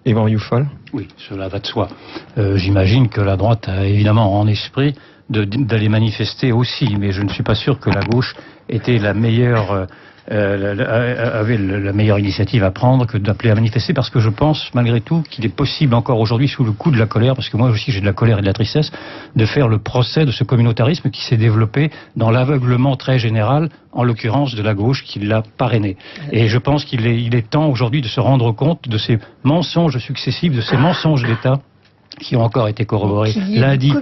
Yvan Rioufol? Oui, cela va de soi. J'imagine que la droite a évidemment en esprit d'aller manifester aussi, mais je ne suis pas sûr que la gauche était la meilleure... avait la meilleure initiative à prendre que d'appeler à manifester, parce que je pense malgré tout qu'il est possible encore aujourd'hui, sous le coup de la colère, parce que moi aussi j'ai de la colère et de la tristesse, de faire le procès de ce communautarisme qui s'est développé dans l'aveuglement très général, en l'occurrence de la gauche qui l'a parrainé. Et je pense qu'il est temps aujourd'hui de se rendre compte de ces mensonges successifs, de ces mensonges d'État qui ont encore été corroborés lundi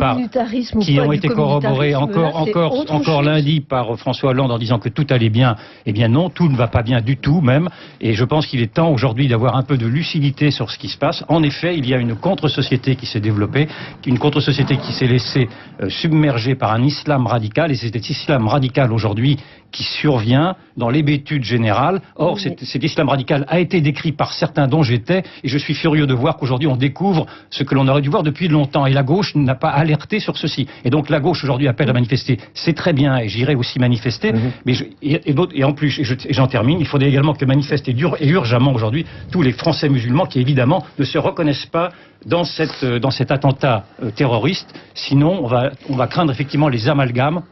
lundi par François Hollande en disant que tout allait bien. Eh bien non, tout ne va pas bien du tout même. Et je pense qu'il est temps aujourd'hui d'avoir un peu de lucidité sur ce qui se passe. En effet, il y a une contre-société qui s'est développée, une contre-société qui s'est laissée submerger par un islam radical. Et c'est cet islam radical aujourd'hui qui survient dans l'hébétude générale. Or, cet islam radical a été décrit par certains dont j'étais, et je suis furieux de voir qu'aujourd'hui on découvre ce que l'on aurait dû voir depuis longtemps, et la gauche n'a pas alerté sur ceci. Et donc la gauche aujourd'hui appelle à manifester, c'est très bien, et j'irai aussi manifester, mais et en plus, et j'en termine, il faudrait également que manifestent et urgemment aujourd'hui tous les Français musulmans qui évidemment ne se reconnaissent pas dans cet attentat terroriste, sinon on va craindre effectivement les amalgames.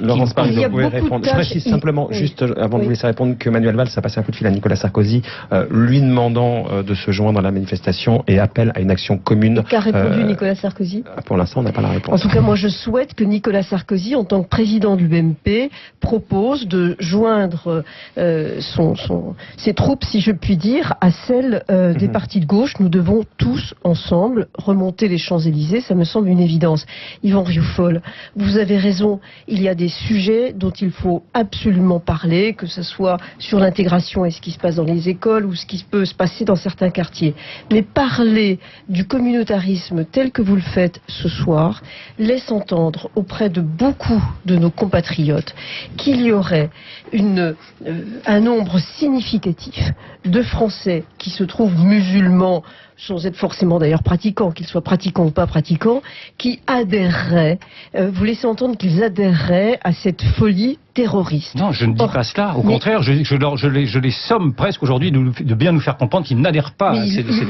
Laurence Parisot, vous pouvez répondre. Je précise simplement, juste avant de vous laisser répondre, que Manuel Valls a passé un coup de fil à Nicolas Sarkozy, lui demandant de se joindre à la manifestation et appelle à une action commune. Qu'a répondu Nicolas Sarkozy? Pour l'instant, on n'a pas la réponse. En tout cas, moi je souhaite que Nicolas Sarkozy, en tant que président du BMP, propose de joindre ses troupes, si je puis dire, à celles des partis de gauche. Nous devons tous ensemble remonter les Champs-Élysées, ça me semble une évidence. Yvan Rioufol, vous avez raison, il y a des sujets dont il faut absolument parler, que ce soit sur l'intégration et ce qui se passe dans les écoles ou ce qui peut se passer dans certains quartiers. Mais parler du communautarisme tel que vous le faites ce soir laisse entendre auprès de beaucoup de nos compatriotes qu'il y aurait un nombre significatif de Français qui se trouvent musulmans, sans être forcément d'ailleurs pratiquants, qu'ils soient pratiquants ou pas pratiquants, qui adhéreraient, vous laissez entendre qu'ils adhéreraient à cette folie terroriste. Non, je ne dis pas cela. Au contraire, je les somme presque aujourd'hui de bien nous faire comprendre qu'ils n'adhèrent pas.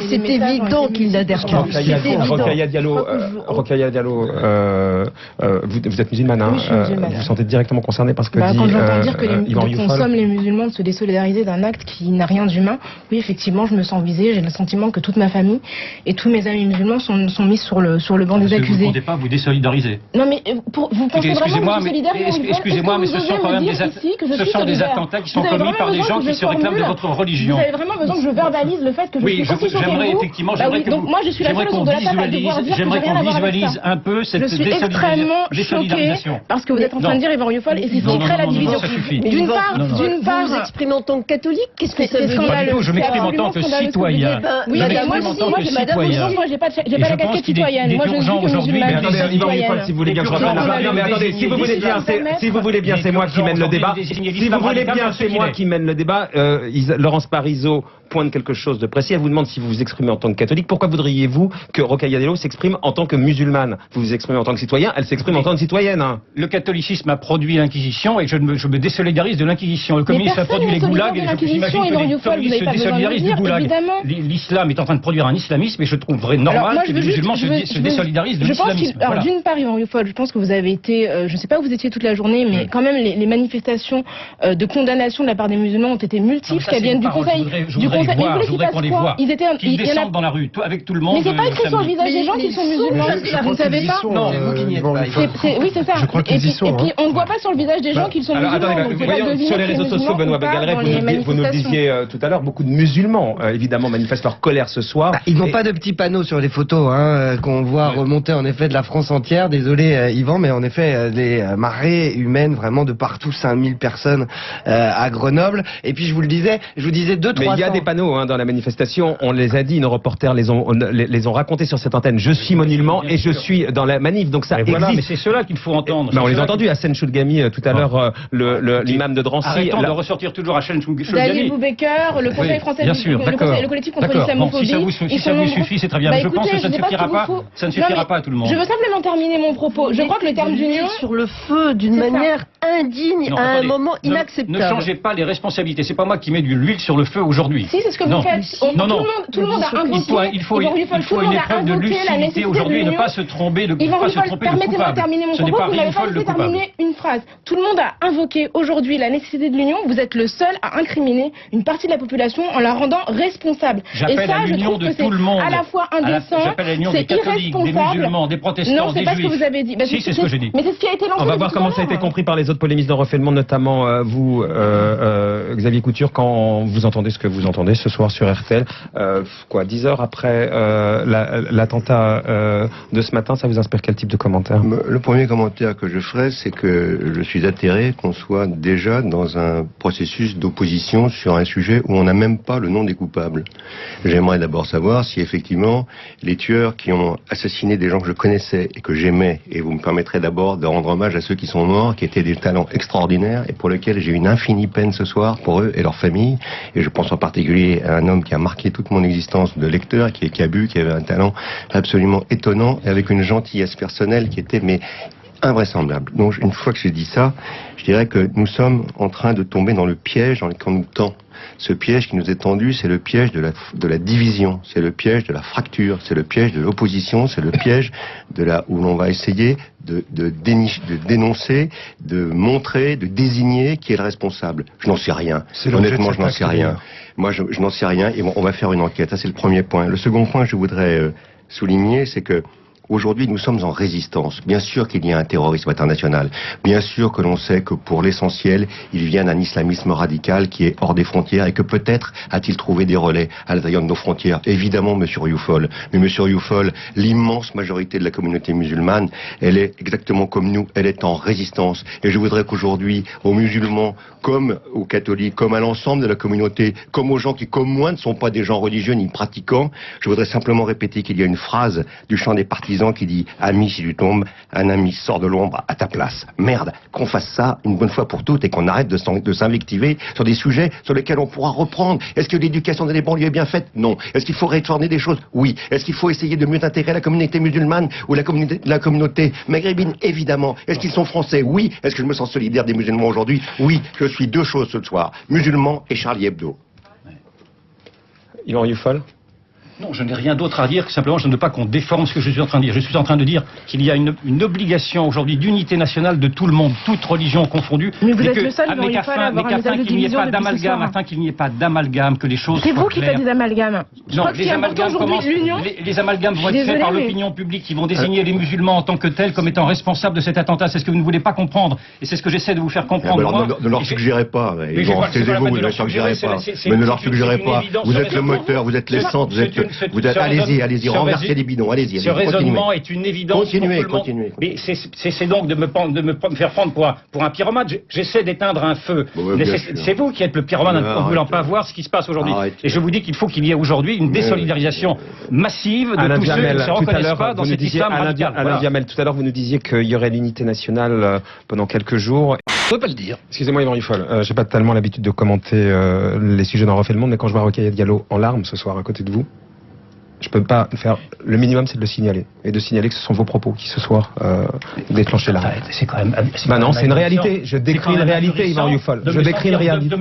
C'est évident qu'ils n'adhèrent pas. Rokhaya Diallo, vous êtes musulmane, hein, vous vous sentez directement concerné par ce que dit quand j'entends dire que nous sommes les musulmans de se désolidariser d'un acte qui n'a rien d'humain, oui, effectivement, je me sens visée. J'ai le sentiment que toute ma famille et tous mes amis musulmans sont mis sur le banc des accusés. Vous ne comptez pas vous désolidariser. Non, mais vous pensez vraiment que je suis solidaire? Excusez-moi, mais ce sont quand même des attentats qui sont commis par des gens qui se réclament de votre religion. Vous avez vraiment besoin que je verbalise le fait que je suis aussi choquée que vous? Effectivement, donc moi je suis la seule autour de la table à devoir dire que j'ai rien à voir avec ça. Un peu cette je suis extrêmement choquée parce que vous êtes en train de dire, Yvan Rioufol, et c'est ce qui crée la division. D'une part, vous exprimez en tant que catholique, qu'est-ce que ça veut dire? Je m'exprime en tant que citoyen. Oui, moi j'ai pas la casquette citoyenne. Moi je suis que musulmane. Si vous voulez bien, si vous voulez bien, c'est moi qui mène le débat. Si vous voulez bien, c'est moi qui mène le débat. Laurence Parisot pointe quelque chose de précis. Elle vous demande si vous vous exprimez en tant que catholique. Pourquoi voudriez-vous que Rokhaya Diallo s'exprime en tant que musulmane? Vous vous exprimez en tant que citoyen, elle s'exprime en tant que citoyenne. Le catholicisme a produit l'Inquisition et je me désolidarise de l'Inquisition. Le communisme a produit les goulags et j'imagine que les communistes se désolidarisent du goulag. L'islam est en train de produire un islamisme et je trouverais normal que les musulmans se désolidarisent de l'islamisme. Alors d'une part, Yvan Rioufol, je pense que vous avez été, je ne sais pas où vous étiez toute la journée, mais quand même les manifestations de condamnation de la part des musulmans ont été multiples, qu'elles viennent du Conseil. Je voudrais qu'on les voit. Qu'ils descendent dans la rue, avec tout le monde. Mais c'est pas écrit sur le visage des gens qui sont musulmans, vous ne savez pas? Non, c'est vous qui n'y êtes pas. Oui, c'est ça. Et puis on ne voit pas sur le visage des gens qu'ils sont musulmans. Sur les réseaux sociaux, Benoît Bagalleret, vous nous le disiez tout à l'heure, beaucoup de musulmans, évidemment, manifestent leur colère ce soir. Ils n'ont pas de petits panneaux sur les photos qu'on voit remonter en effet de la France entière. Désolé Yvan, mais en effet, les marées humaines vraiment de partout, 5000 personnes à Grenoble. Et puis je vous disais 2-3 Mais il y a des panneaux dans la manifestation, on les a dit, nos reporters les ont racontés sur cette antenne. Je suis musulman et je suis dans la manif, donc ça existe. Mais c'est cela qu'il faut entendre. On les a entendus, Hassan Choulgami tout à l'heure, l'imam de Drancy. Arrêtons de ressortir toujours Hassan Choulgami. Daniel Boubaker, le Conseil français, le collectif contre l'islamophobie. Si ça vous suffit, c'est très bien. Je pense que ça ne suffira pas à tout le monde. Je veux simplement terminer mon propos. Je crois que le terme d'union sur le feu d'une manière indigne à un moment inacceptable. Ne changez pas les responsabilités. C'est pas moi qui mets de l'huile sur le feu aujourd'hui. Si, c'est ce que vous faites. Tout le monde a invoqué. Il faut une épreuve de lucidité aujourd'hui et ne pas se tromper de coupable. Permettez-moi de terminer mon propos. Vous n'avez pas laissé terminer une phrase. Tout le monde a invoqué aujourd'hui la nécessité de l'union. Vous êtes le seul à incriminer une partie de la population en la rendant responsable. J'appelle à l'union de tout le monde. À la fois indécent, j'appelle à l'union des catholiques, des musulmans, des protestants, des juifs. Non, c'est pas ce que vous avez dit. Si, c'est ce que j'ai dit. Mais c'est ce qui a été lancé. On va voir comment ça a été compris par les autres polémistes dans Refait le Monde, notamment vous, Xavier Couture, quand vous entendez ce que vous entendez ce soir sur RTL. 10 heures après l'attentat de ce matin, ça vous inspire quel type de commentaire? Le premier commentaire que je ferai, c'est que je suis atterré qu'on soit déjà dans un processus d'opposition sur un sujet où on n'a même pas le nom des coupables. J'aimerais d'abord savoir si effectivement les tueurs qui ont assassiné des gens que je connaissais et que j'aimais, et vous me permettrez d'abord de rendre hommage à ceux qui sont morts, qui étaient des talents extraordinaires et pour lesquels j'ai une infinie peine ce soir pour eux et leurs familles, et je pense en particulier à un homme qui a marqué toute mon existence de lecteur, qui est Cabu, qui avait un talent absolument étonnant et avec une gentillesse personnelle qui était invraisemblable. Donc une fois que j'ai dit ça, je dirais que nous sommes en train de tomber dans le piège dans lequel on nous tend. Ce piège qui nous est tendu, c'est le piège de la division, c'est le piège de la fracture, c'est le piège de l'opposition, c'est le piège où l'on va essayer de dénoncer, de montrer, de désigner qui est le responsable. Je n'en sais rien. Honnêtement, je n'en sais rien. Moi, je n'en sais rien et on va faire une enquête. Ça, c'est le premier point. Le second point que je voudrais souligner, c'est que aujourd'hui, nous sommes en résistance. Bien sûr qu'il y a un terrorisme international. Bien sûr que l'on sait que pour l'essentiel, il vient d'un islamisme radical qui est hors des frontières et que peut-être a-t-il trouvé des relais à l'intérieur de nos frontières. Évidemment, monsieur Rioufol. Mais monsieur Rioufol, l'immense majorité de la communauté musulmane, elle est exactement comme nous. Elle est en résistance. Et je voudrais qu'aujourd'hui, aux musulmans, comme aux catholiques, comme à l'ensemble de la communauté, comme aux gens qui, comme moi, ne sont pas des gens religieux ni pratiquants, je voudrais simplement répéter qu'il y a une phrase du chant des partisans qui dit « Ami, si tu tombes, un ami sort de l'ombre à ta place ». Merde, qu'on fasse ça une bonne fois pour toutes et qu'on arrête de s'invectiver sur des sujets sur lesquels on pourra reprendre. Est-ce que l'éducation dans les banlieues est bien faite? Non. Est-ce qu'il faut réformer des choses? Oui. Est-ce qu'il faut essayer de mieux intégrer la communauté musulmane ou la communauté maghrébine? Évidemment. Est-ce qu'ils sont français? Oui. Est-ce que je me sens solidaire des musulmans aujourd'hui? Oui. Je suis deux choses ce soir. Musulmans et Charlie Hebdo. Yvan Rioufol? Non, je n'ai rien d'autre à dire que simplement je ne veux pas qu'on déforme ce que je suis en train de dire. Je suis en train de dire qu'il y a une obligation aujourd'hui d'unité nationale de tout le monde, toutes religions confondues. Mais vous êtes le seul, afin qu'il n'y ait pas d'amalgame, afin qu'il n'y ait pas d'amalgame, que les choses soient claires. C'est vous qui faites des amalgames. Non, les amalgames vont être faits par l'opinion publique qui vont désigner les musulmans en tant que tels comme étant responsables de cet attentat. C'est ce que vous ne voulez pas comprendre. Et c'est ce que j'essaie de vous faire comprendre. Ne leur suggérez pas. Taisez-vous, ne leur suggérez pas. Mais ne leur suggérez pas. Vous êtes le moteur, vous êtes l'essence, allez-y, renversez les bidons, allez-y. Ce raisonnement est une évidence. Continuez. Mais c'est donc de me faire prendre pour un pyromane. J'essaie d'éteindre un feu. C'est vous qui êtes le pyromane en ne voulant pas voir ce qui se passe aujourd'hui. Et je vous dis qu'il faut qu'il y ait aujourd'hui une désolidarisation massive de tous ceux qui ne se reconnaissent pas dans cet islam radical. Alain Viamel, tout à l'heure, vous nous disiez qu'il y aurait l'unité nationale pendant quelques jours. Je ne peux pas le dire. Excusez-moi, Yvan Rioufol, j'ai pas tellement l'habitude de commenter les sujets dans Refait le Monde, mais quand je vois Rokhaya Diallo en larmes ce soir à côté de vous, je peux pas faire. Le minimum, c'est de le signaler. Et de signaler que ce sont vos propos qui, ce soir, déclenchaient la. C'est quand même. Non, c'est une réalité. Je décris une réalité, Yvan Rioufol. Je décris une réalité.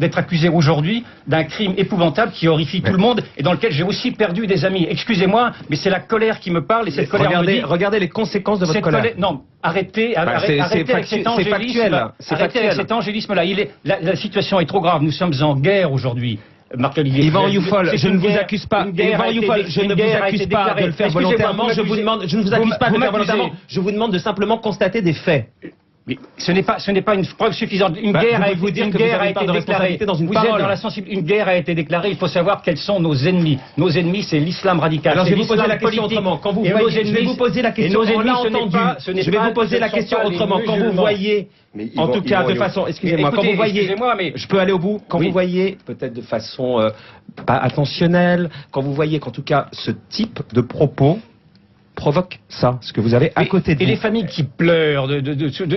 D'être accusé aujourd'hui d'un crime épouvantable qui horrifie tout le monde et dans lequel j'ai aussi perdu des amis. Excusez-moi, mais c'est la colère qui me parle et cette colère me dit. Regardez les conséquences de votre colère. Non, arrêtez avec cet angélisme. Arrêtez avec cet angélisme-là. La situation est trop grave. Nous sommes en guerre aujourd'hui. Yvan Rioufol, je ne vous accuse pas. Yvan Rioufol, je ne vous accuse pas de le faire volontairement. Je ne vous accuse pas de le faire volontairement. Je vous demande de simplement constater des faits. Mais ce n'est pas une preuve suffisante. Une guerre a été déclarée. Une guerre a été déclarée. Il faut savoir quels sont nos ennemis. Nos ennemis, c'est l'islam radical. Alors je vais vous poser la question autrement. Quand vous voyez, je vais vous poser la question. On l'a entendu. Je vais vous poser la question autrement. Quand vous voyez, en tout cas, de façon, excusez-moi, quand vous voyez, je peux aller au bout. Quand vous voyez, peut-être de façon pas attentionnelle, quand vous voyez qu'en tout cas ce type de propos provoque ça, ce que vous avez à côté de vous. Et les familles qui pleurent,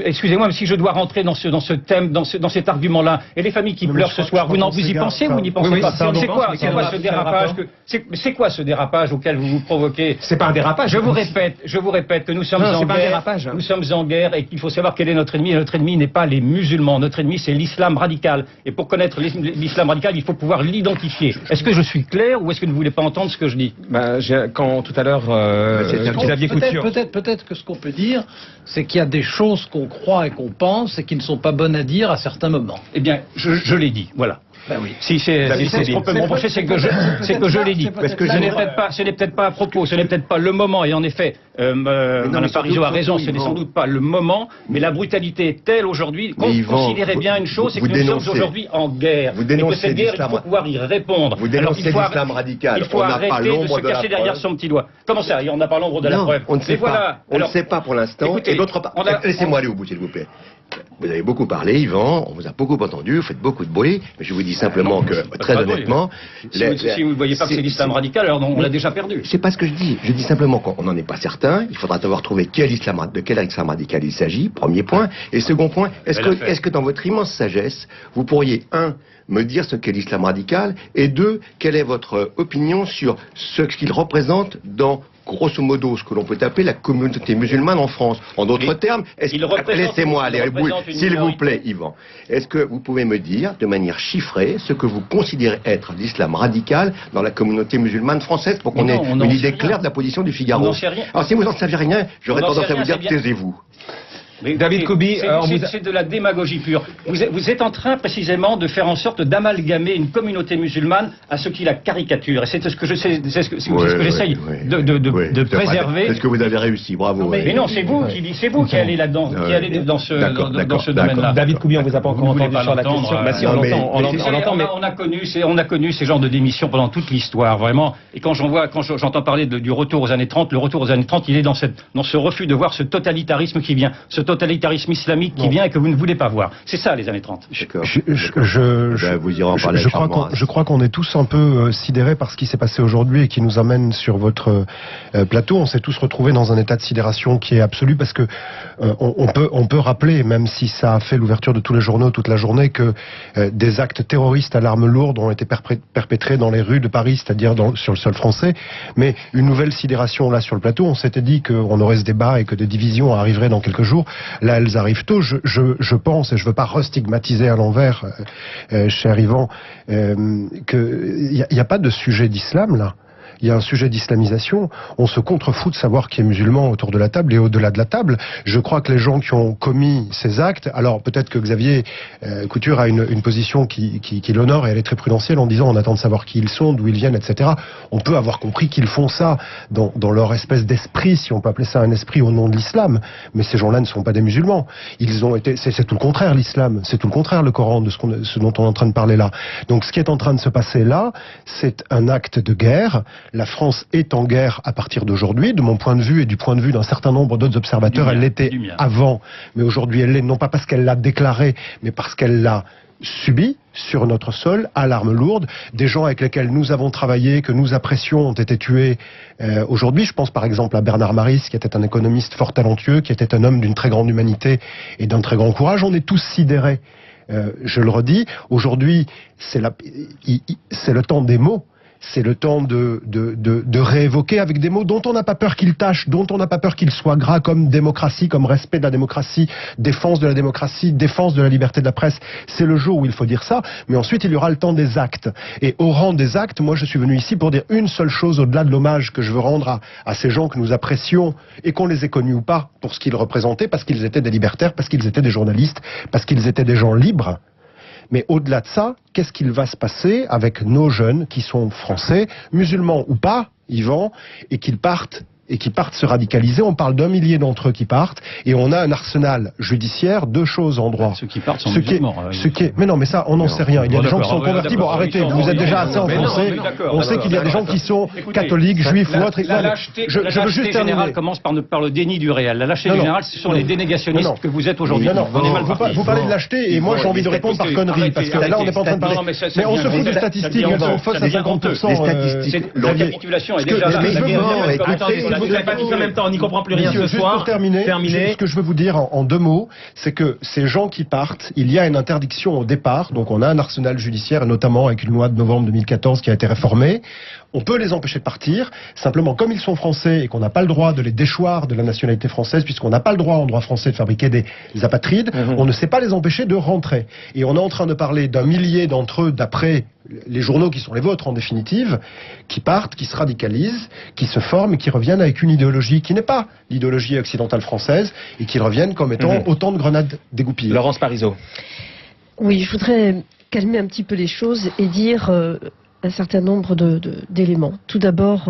excusez-moi, mais si je dois rentrer dans ce thème, dans cet argument-là, et les familles qui pleurent ce soir, vous y pensez ou vous n'y pensez pas? C'est quoi ce dérapage c'est quoi ce dérapage auquel vous vous provoquez? C'est pas un dérapage. Je vous répète que nous sommes en guerre. Nous sommes en guerre et qu'il faut savoir quel est notre ennemi. Et notre ennemi n'est pas les musulmans. Notre ennemi, c'est l'islam radical. Et pour connaître l'islam radical, il faut pouvoir l'identifier. Est-ce que je suis clair ou est-ce que vous ne voulez pas entendre ce que je dis? Quand tout à l'heure, peut-être que ce qu'on peut dire, c'est qu'il y a des choses qu'on croit et qu'on pense et qui ne sont pas bonnes à dire à certains moments. Eh bien, je l'ai dit, voilà. Ben oui. Si ce qu'on peut me reprocher, c'est que je l'ai dit. Parce que ce n'est peut-être pas à propos, ce n'est peut-être pas le moment. Et en effet, Mme Parisot a raison, ce n'est sans doute pas le moment, mais la brutalité est telle aujourd'hui qu'on considérait bien une chose, c'est que nous sommes aujourd'hui en guerre. Vous dénoncez et que cette guerre, il faut pouvoir y répondre. Vous dénoncez l'islam radical. Il faut arrêter de se cacher derrière son petit doigt. Comment ça, on n'a pas l'ombre de la preuve? On ne sait pas. On ne sait pas pour l'instant. Et d'autre part, laissez-moi aller au bout, s'il vous plaît. Vous avez beaucoup parlé, Yvan, on vous a beaucoup entendu, vous faites beaucoup de bruit, mais je vous dis simplement que, très honnêtement... Si vous ne voyez pas que c'est l'islam radical, alors on l'a déjà perdu. C'est pas ce que je dis. Je dis simplement qu'on n'en est pas certain. Il faudra d'abord trouver de quel islam radical il s'agit, premier point. Et second point, est-ce que dans votre immense sagesse, vous pourriez, me dire ce qu'est l'islam radical, et deux, quelle est votre opinion sur ce qu'il représente dans... grosso modo, ce que l'on peut appeler la communauté musulmane en France. En d'autres termes, laissez-moi aller au bout, s'il vous plaît, Yvan. Est-ce que vous pouvez me dire, de manière chiffrée, ce que vous considérez être l'islam radical dans la communauté musulmane française, pour qu'on ait une idée claire de la position du Figaro? Alors, si vous n'en savez rien, j'aurais tendance à vous dire, taisez-vous. David Koubi, c'est de la démagogie pure. Vous êtes en train précisément de faire en sorte d'amalgamer une communauté musulmane à ce qui la caricature. Et c'est ce que j'essaye de préserver. C'est ce que vous avez réussi, bravo. Mais non, c'est vous qui allez là-dedans, qui allez dans ce domaine-là. David Koubi, on vous a pas encore entendu sur la question. On a connu ces genres de démissions pendant toute l'histoire, vraiment. Et quand j'entends parler du retour aux années 30, le retour aux années 30, il est dans ce refus de voir ce totalitarisme qui vient, ce totalitarisme islamique qui vient et que vous ne voulez pas voir. C'est ça, les années 30. Je crois qu'on est tous un peu sidérés par ce qui s'est passé aujourd'hui et qui nous amène sur votre plateau. On s'est tous retrouvés dans un état de sidération qui est absolu parce que on peut rappeler, même si ça a fait l'ouverture de tous les journaux toute la journée, que des actes terroristes à l'arme lourde ont été perpétrés dans les rues de Paris, c'est-à-dire sur le sol français. Mais une nouvelle sidération là sur le plateau, on s'était dit qu'on aurait ce débat et que des divisions arriveraient dans quelques jours. Là, elles arrivent tôt. Je pense, et je ne veux pas restigmatiser à l'envers, cher Yvan, qu'il n'y a pas de sujet d'islam là. Il y a un sujet d'islamisation. On se contrefout de savoir qui est musulman autour de la table et au-delà de la table. Je crois que les gens qui ont commis ces actes, alors peut-être que Xavier Couture a une position qui l'honore et elle est très prudentielle en disant on attend de savoir qui ils sont, d'où ils viennent, etc. On peut avoir compris qu'ils font ça dans leur espèce d'esprit, si on peut appeler ça un esprit au nom de l'islam. Mais ces gens-là ne sont pas des musulmans. Ils ont été, c'est tout le contraire l'islam. C'est tout le contraire le Coran de ce dont on est en train de parler là. Donc ce qui est en train de se passer là, c'est un acte de guerre. La France est en guerre à partir d'aujourd'hui, de mon point de vue et du point de vue d'un certain nombre d'autres observateurs. Elle l'était avant, mais aujourd'hui elle l'est non pas parce qu'elle l'a déclaré, mais parce qu'elle l'a subi sur notre sol, à l'arme lourde. Des gens avec lesquels nous avons travaillé, que nous apprécions, ont été tués aujourd'hui. Je pense par exemple à Bernard Maris, qui était un économiste fort talentueux, qui était un homme d'une très grande humanité et d'un très grand courage. On est tous sidérés. Je le redis, aujourd'hui, c'est le temps des mots. C'est le temps de réévoquer avec des mots dont on n'a pas peur qu'ils tâchent, dont on n'a pas peur qu'ils soient gras, comme démocratie, comme respect de la démocratie, défense de la démocratie, défense de la liberté de la presse. C'est le jour où il faut dire ça, mais ensuite il y aura le temps des actes. Et au rang des actes, moi je suis venu ici pour dire une seule chose au-delà de l'hommage que je veux rendre à ces gens que nous apprécions et qu'on les ait connus ou pas pour ce qu'ils représentaient, parce qu'ils étaient des libertaires, parce qu'ils étaient des journalistes, parce qu'ils étaient des gens libres. Mais au-delà de ça, qu'est-ce qu'il va se passer avec nos jeunes qui sont français, musulmans ou pas, Yvan, et qui partent se radicaliser? On parle d'1 millier d'entre eux qui partent, et on a un arsenal judiciaire, 2 choses en droit. Ceux qui partent sont musulmans. Mais non, mais ça, on n'en sait rien. Il y a des gens qui sont convertis. Bon, arrêtez, vous êtes déjà assez enfoncés. On sait qu'il y a des gens qui sont catholiques, juifs ou autres. La lâcheté générale commence par le déni du réel. La lâcheté générale, ce sont les dénégationnistes que vous êtes aujourd'hui. Vous parlez de lâcheté, et moi j'ai envie de répondre par connerie, parce que là on n'est pas en train de parler. Mais on se fout des statistiques, elles sont fausses à 50%. La capitulation est déjà là. vous ne savez pas tous en même temps, on n'y comprend plus rien ce soir. Pour terminer, ce que je veux vous dire en 2 mots, c'est que ces gens qui partent, il y a une interdiction au départ, donc on a un arsenal judiciaire, notamment avec une loi de novembre 2014 qui a été réformée. On peut les empêcher de partir, simplement comme ils sont français et qu'on n'a pas le droit de les déchoir de la nationalité française, puisqu'on n'a pas le droit en droit français de fabriquer des apatrides, on ne sait pas les empêcher de rentrer. Et on est en train de parler d'un millier d'entre eux, d'après les journaux qui sont les vôtres en définitive, qui partent, qui se radicalisent, qui se forment et qui reviennent avec une idéologie qui n'est pas l'idéologie occidentale française et qui reviennent comme étant autant de grenades dégoupillées. Laurence Parisot. Oui, je voudrais calmer un petit peu les choses et dire un certain nombre d'éléments. Tout d'abord,